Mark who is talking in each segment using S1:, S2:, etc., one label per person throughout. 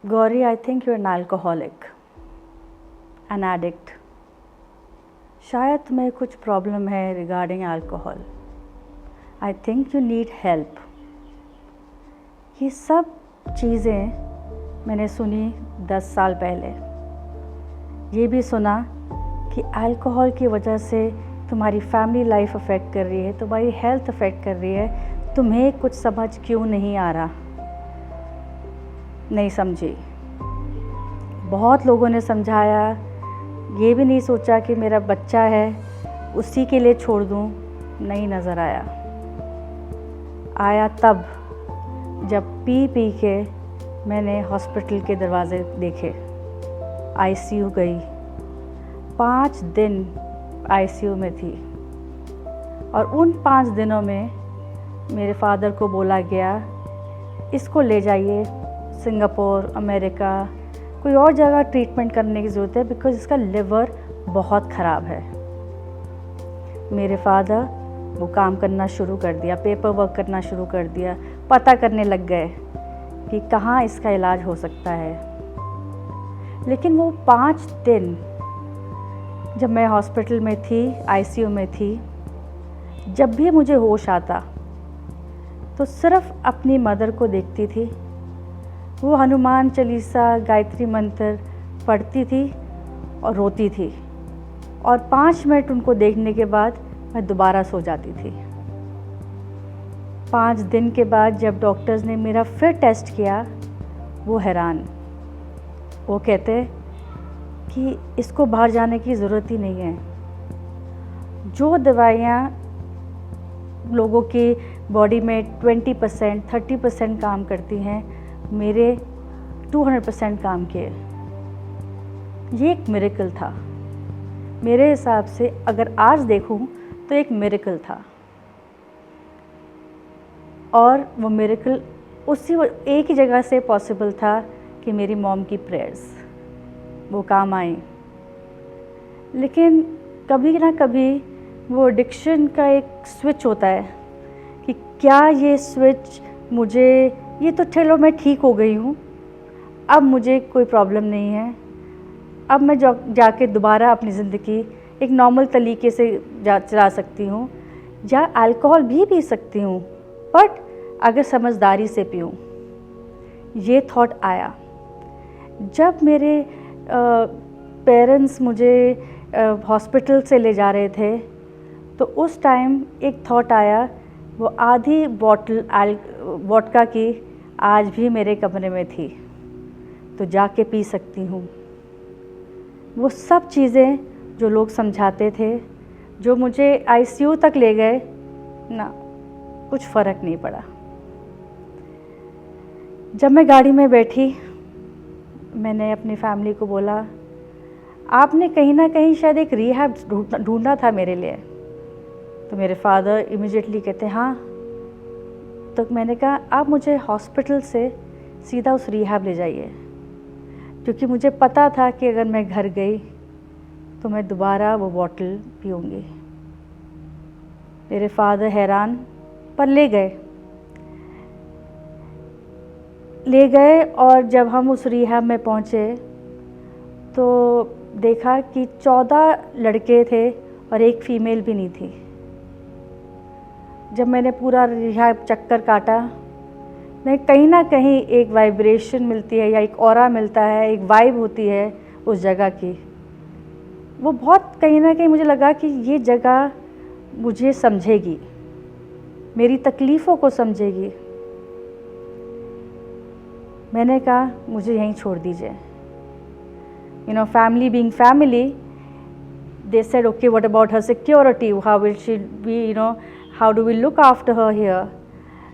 S1: Gauri, I think you're an alcoholic, an addict. शायद तुम्हें कुछ प्रॉब्लम है regarding alcohol. I think you need help. ये सब चीज़ें मैंने सुनी 10 साल पहले. ये भी सुना कि अल्कोहल की वजह से तुम्हारी फैमिली लाइफ अफेक्ट कर रही है, तुम्हारी हेल्थ अफेक्ट कर रही है. तुम्हें कुछ समझ क्यों नहीं आ रहा? नहीं समझी. बहुत लोगों ने समझाया. ये भी नहीं सोचा कि मेरा बच्चा है, उसी के लिए छोड़ दूँ. नहीं नज़र आया तब जब पी के मैंने हॉस्पिटल के दरवाज़े देखे. आईसीयू गई. 5 दिन आईसीयू में थी और उन 5 दिनों में मेरे फादर को बोला गया, इसको ले जाइए सिंगापुर, अमेरिका, कोई और जगह ट्रीटमेंट करने की ज़रूरत है, बिकॉज़ इसका लिवर बहुत ख़राब है. मेरे फादर वो काम करना शुरू कर दिया, पेपर वर्क करना शुरू कर दिया, पता करने लग गए कि कहाँ इसका इलाज हो सकता है. लेकिन वो 5 दिन जब मैं हॉस्पिटल में थी, आईसीयू में थी, जब भी मुझे होश आता तो सिर्फ़ अपनी मदर को देखती थी. वो हनुमान चालीसा, गायत्री मंत्र पढ़ती थी और रोती थी, और 5 मिनट उनको देखने के बाद मैं दोबारा सो जाती थी. 5 दिन के बाद जब डॉक्टर्स ने मेरा फिर टेस्ट किया, वो हैरान. वो कहते कि इसको बाहर जाने की ज़रूरत ही नहीं है. जो दवाइयाँ लोगों की बॉडी में 20%, 30% काम करती हैं, मेरे 200% काम किए. ये एक मिरेकल था मेरे हिसाब से. अगर आज देखूं तो एक मिरेकल था. और वो मिरेकल उसी एक ही जगह से पॉसिबल था कि मेरी मॉम की प्रेयर्स वो काम आई. लेकिन कभी ना कभी वो एडिक्शन का एक स्विच होता है कि क्या ये स्विच मुझे, ये तो चलो मैं ठीक हो गई हूँ, अब मुझे कोई प्रॉब्लम नहीं है, अब मैं जाके दोबारा अपनी ज़िंदगी एक नॉर्मल तरीके से चला सकती हूँ, या अल्कोहल भी पी सकती हूँ, बट अगर समझदारी से पीऊँ. ये थॉट आया जब मेरे पेरेंट्स मुझे हॉस्पिटल से ले जा रहे थे. तो उस टाइम एक थॉट आया, वो आधी बॉटल वोडका की आज भी मेरे कमरे में थी, तो जाके पी सकती हूँ. वो सब चीज़ें जो लोग समझाते थे, जो मुझे आईसीयू तक ले गए ना, कुछ फ़र्क नहीं पड़ा. जब मैं गाड़ी में बैठी, मैंने अपनी फैमिली को बोला, आपने कहीं ना कहीं शायद एक रिहैब ढूंढा था मेरे लिए. तो मेरे फादर इमीडिएटली कहते हाँ. तो मैंने कहा, आप मुझे हॉस्पिटल से सीधा उस रिहैब ले जाइए, क्योंकि मुझे पता था कि अगर मैं घर गई तो मैं दोबारा वो बॉटल पीऊँगी. मेरे फादर हैरान, पर ले गए. और जब हम उस रिहैब में पहुँचे तो देखा कि 14 लड़के थे और एक फ़ीमेल भी नहीं थी. जब मैंने पूरा रिहैब चक्कर काटा, मैं कहीं ना कहीं एक वाइब्रेशन मिलती है, या एक ऑरा मिलता है, एक वाइब होती है उस जगह की. वो बहुत कहीं ना कहीं मुझे लगा कि ये जगह मुझे समझेगी, मेरी तकलीफ़ों को समझेगी. मैंने कहा, मुझे यहीं छोड़ दीजिए. family being family, they said, okay, what about her security? How will she be, how do we look after her here?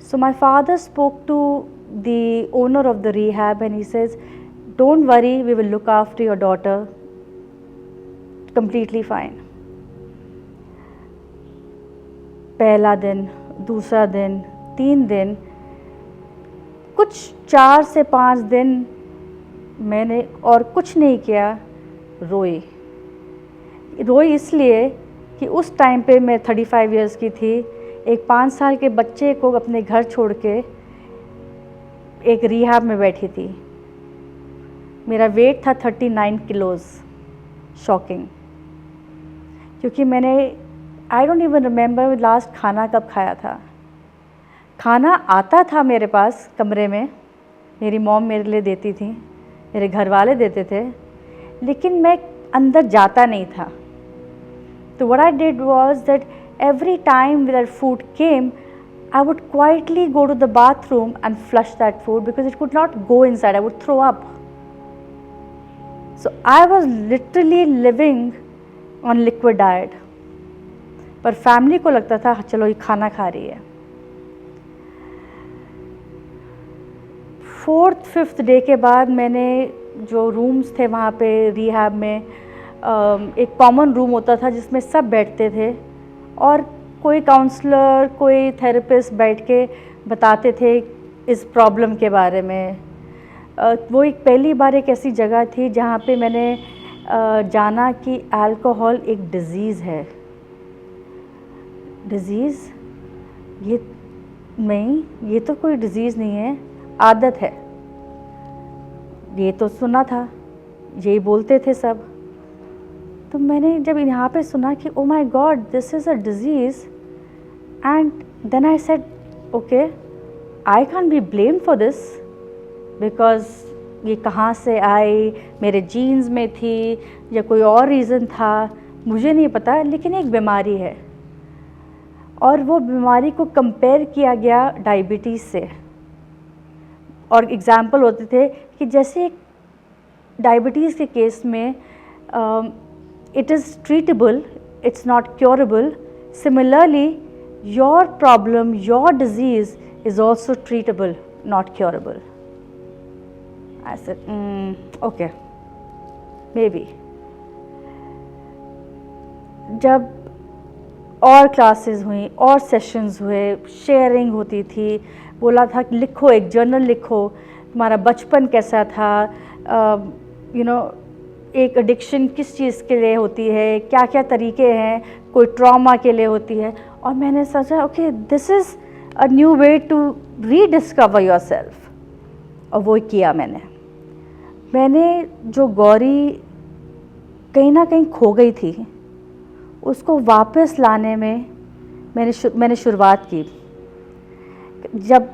S1: So my father spoke to the owner of the rehab and he says, don't worry, we will look after your daughter completely fine. पहला दिन, दूसरा दिन, 3 दिन, कुछ 4 से 5 दिन मैंने और कुछ नहीं किया. रोई इसलिए कि उस टाइम पे मैं 35 इयर्स की थी. एक 5 साल के बच्चे को अपने घर छोड़ के एक रिहैब में बैठी थी. मेरा वेट था 39 किलोज़। शॉकिंग, क्योंकि मैंने I don't even remember last खाना कब खाया था। खाना आता था मेरे पास कमरे में, मेरी मॉम मेरे लिए देती थी, मेरे घर वाले देते थे, लेकिन मैं अंदर जाता नहीं था। तो what I did was that every time that food came, I would quietly go to the bathroom and flush that food because it could not go inside. I would throw up. So I was literally living on liquid diet. पर family को लगता था चलो ये खाना खा रही है। 4th-5th डे के बाद मैंने जो रूम्स थे वहाँ पे रिहैब में, एक कॉमन रूम होता था जिसमें सब बैठते थे और कोई काउंसलर, कोई थेरेपिस्ट बैठ के बताते थे इस प्रॉब्लम के बारे में। वो एक पहली बार एक ऐसी जगह थी जहाँ पे मैंने जाना कि अल्कोहल एक डिज़ीज़ है। डिज़ीज़ ये नहीं, ये तो कोई डिज़ीज़ नहीं है, आदत है। ये तो सुना था, यही बोलते थे सब। तो मैंने जब यहाँ पे सुना कि oh my God this is a disease, and then I said okay I can be blame for this because ये कहाँ से आई, मेरे जीन्स में थी या कोई और रीज़न था, मुझे नहीं पता, लेकिन एक बीमारी है। और वो बीमारी को कंपेयर किया गया डायबिटीज़ से, और एग्ज़ाम्पल होते थे कि जैसे डायबिटीज़ के केस में it is treatable, it's not curable. Similarly, your problem, your disease is also treatable, not curable. I said, okay, maybe. जब और क्लासेस हुई और सेशंस हुए, शेयरिंग होती थी, बोला था कि लिखो, एक जर्नल लिखो, तुम्हारा बचपन कैसा था, एक एडिक्शन किस चीज़ के लिए होती है, क्या क्या तरीके हैं, कोई ट्रॉमा के लिए होती है। और मैंने सोचा okay this is a new way to rediscover yourself, और वो किया मैंने जो गौरी कहीं ना कहीं खो गई थी उसको वापस लाने में मैंने शुरुआत की। जब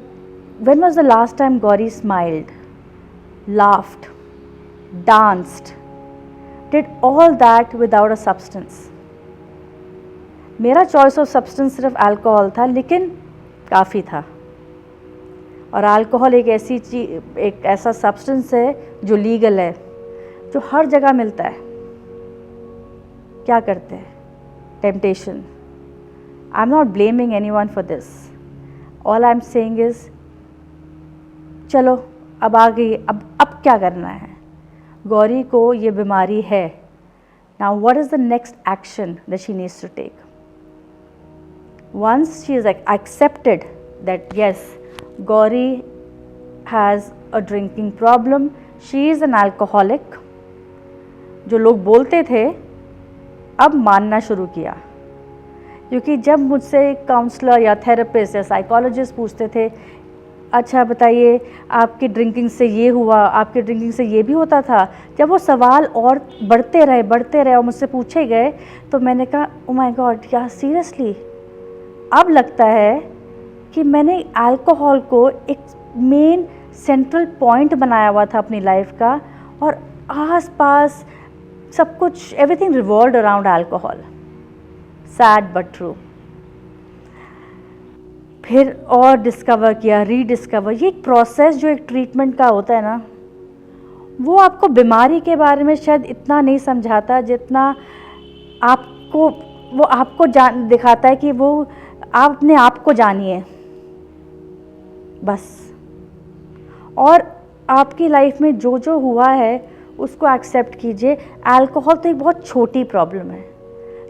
S1: when was the last time Gauri smiled, laughed, danced, did all that without a substance? मेरा चॉइस ऑफ सब्सटेंस सिर्फ अल्कोहल था, लेकिन काफ़ी था। और अल्कोहल एक ऐसी चीज, एक ऐसा सब्सटेंस है जो लीगल है, जो हर जगह मिलता है। क्या करते हैं? Temptation. I am not blaming anyone for this, all I am saying is चलो अब आ गई, अब क्या करना है। गौरी को ये बीमारी है। Now what is the next action that she needs to take? Once she is accepted that yes, Gauri has a drinking problem, she is an alcoholic, जो लोग बोलते थे अब मानना शुरू किया। क्योंकि जब मुझसे काउंसलर या थेरेपिस्ट या साइकोलॉजिस्ट पूछते थे अच्छा बताइए आपकी ड्रिंकिंग से ये हुआ, आपकी ड्रिंकिंग से ये भी होता था, जब वो सवाल और बढ़ते रहे और मुझसे पूछे गए तो मैंने कहा ओ माय गॉड, क्या सीरियसली? अब लगता है कि मैंने अल्कोहल को एक मेन सेंट्रल पॉइंट बनाया हुआ था अपनी लाइफ का, और आस पास सब कुछ, everything revolved around alcohol. Sad but true. फिर और डिस्कवर किया, रीडिस्कवर। ये एक प्रोसेस जो एक ट्रीटमेंट का होता है ना, वो आपको बीमारी के बारे में शायद इतना नहीं समझाता जितना आपको दिखाता है कि वो आप अपने आप को जानिए बस। और आपकी लाइफ में जो जो हुआ है उसको एक्सेप्ट कीजिए। अल्कोहल तो एक बहुत छोटी प्रॉब्लम है,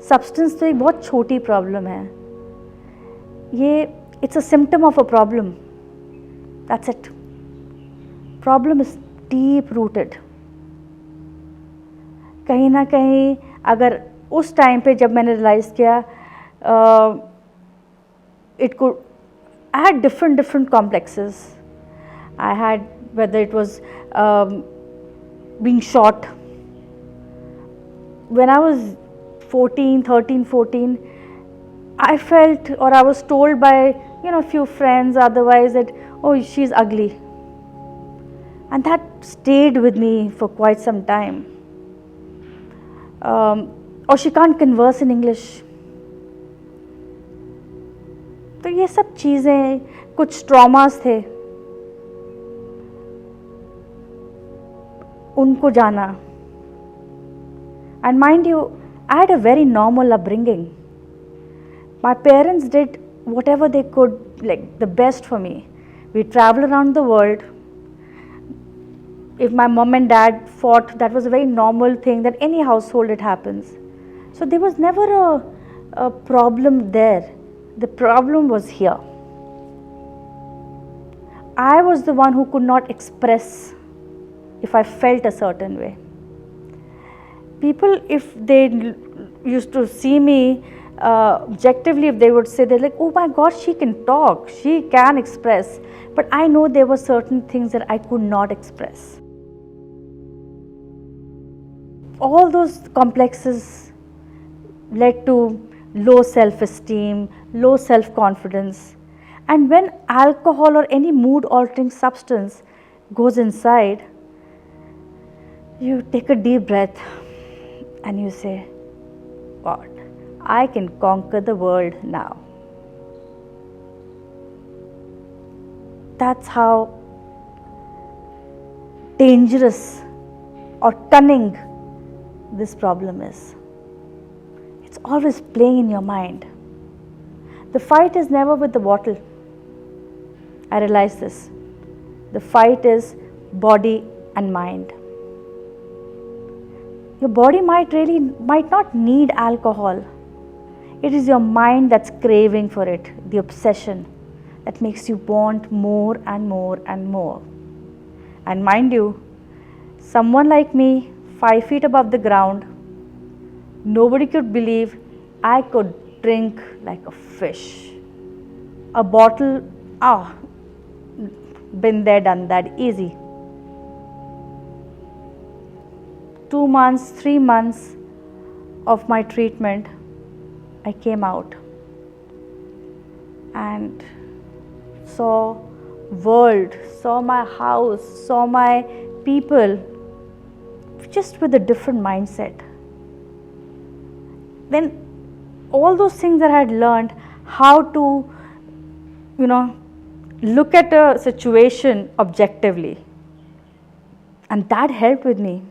S1: सब्सटेंस तो एक बहुत छोटी प्रॉब्लम है। ये it's a symptom of a problem, that's it. Problem is deep rooted. कहीं ना कहीं अगर उस टाइम पे जब मैंने रियलाइज़ किया, it could, I had different complexes. I had, whether it was being shot. When I was 14, I felt, or I was told by a few friends otherwise, that oh, she's ugly, and that stayed with me for quite some time. Or she can't converse in English. तो ये सब चीज़ें, कुछ traumas थे, उनको जाना. And mind you, I had a very normal upbringing. My parents did whatever they could, like the best for me. We traveled around the world. If my mom and dad fought, that was a very normal thing that any household it happens. So there was never a problem there. The problem was here. I was the one who could not express if I felt a certain way. People, if they used to see me objectively, if they would say, they're like, oh my God, she can talk, she can express. But I know there were certain things that I could not express. All those complexes led to low self-esteem, low self-confidence. And when alcohol or any mood-altering substance goes inside, you take a deep breath and you say, God, I can conquer the world now. That's how dangerous or cunning this problem is. It's always playing in your mind. The fight is never with the bottle. I realize this. The fight is body and mind. Your body might not need alcohol. It is your mind that's craving for it, the obsession that makes you want more and more and more. And mind you, someone like me, 5 feet above the ground, nobody could believe I could drink like a fish. A bottle, been there, done that, easy. 2 months, 3 months of my treatment, I came out and saw world, saw my house, saw my people, just with a different mindset. Then all those things that I had learned, how to, look at a situation objectively, and that helped with me.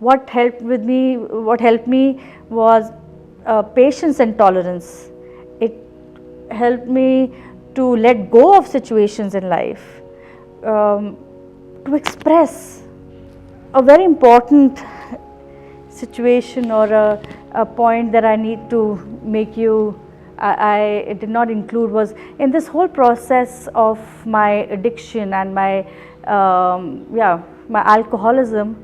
S1: What helped me was patience and tolerance. It helped me to let go of situations in life, to express. A very important situation or a point that I need to make you, I did not include, was in this whole process of my addiction and my alcoholism.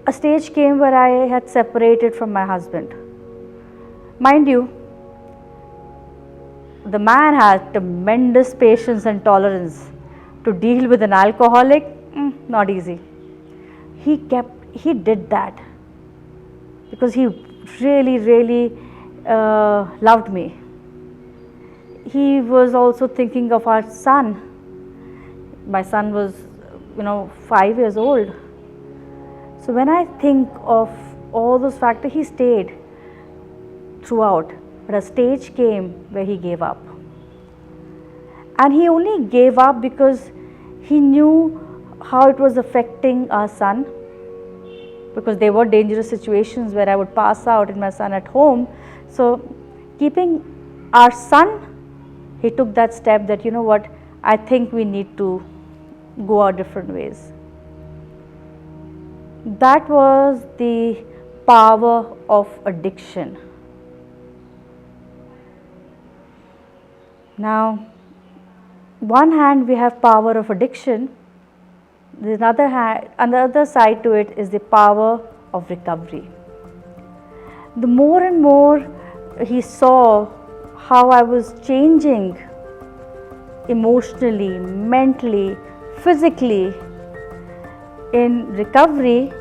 S1: A stage came where I had separated from my husband. Mind you, the man had tremendous patience and tolerance. To deal with an alcoholic, not easy. He did that because he really loved me. He was also thinking of our son. My son was 5 years old. So when I think of all those factors, he stayed throughout, but a stage came where he gave up. And he only gave up because he knew how it was affecting our son, because there were dangerous situations where I would pass out and my son at home. So keeping our son, he took that step that, I think we need to go our different ways. That was the power of addiction. Now, one hand we have power of addiction, the other side to it is the power of recovery. The more and more he saw how I was changing emotionally, mentally, physically, in recovery,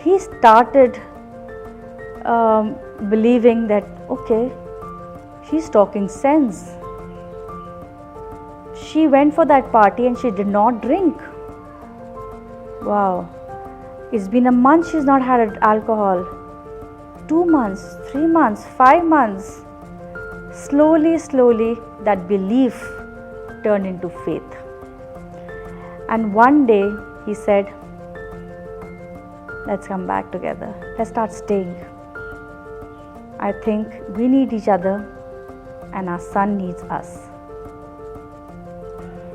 S1: he started believing that, okay, she's talking sense. She went for that party and she did not drink. Wow. It's been a month she's not had alcohol. 2 months, 3 months, 5 months. Slowly, that belief turned into faith. And one day he said, let's come back together. Let's start staying. I think we need each other and our son needs us.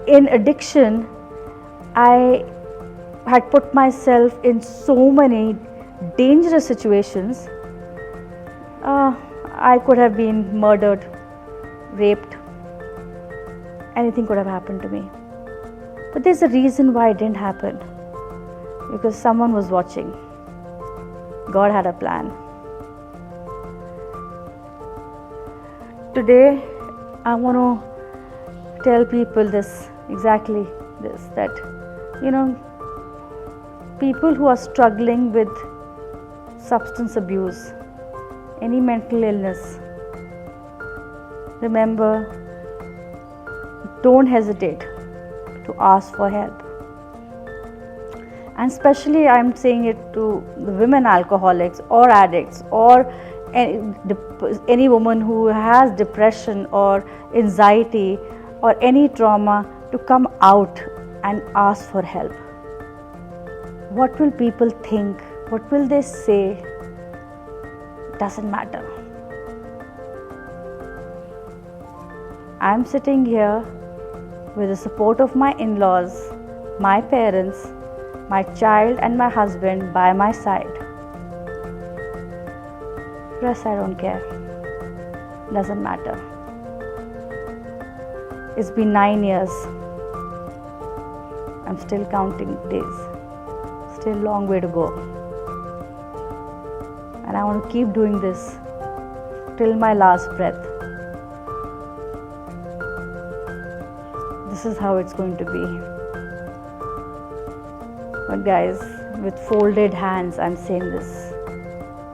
S1: In addiction, I had put myself in so many dangerous situations. I could have been murdered, raped. Anything could have happened to me. But there's a reason why it didn't happen. Because someone was watching. God had a plan. Today, I want to tell people this, exactly this, that, people who are struggling with substance abuse, any mental illness, remember, don't hesitate to ask for help. And especially I'm saying it to the women alcoholics or addicts or any woman who has depression or anxiety or any trauma, to come out and ask for help. What will people think? What will they say? Doesn't matter. I'm sitting here with the support of my in-laws, my parents, my child and my husband by my side. Rest, I don't care. Doesn't matter. It's been 9 years. I'm still counting days. Still a long way to go. And I want to keep doing this till my last breath. This is how it's going to be. But guys, with folded hands, I'm saying this.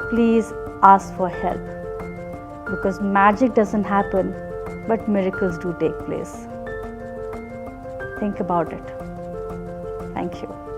S1: Please ask for help. Because magic doesn't happen, but miracles do take place. Think about it. Thank you.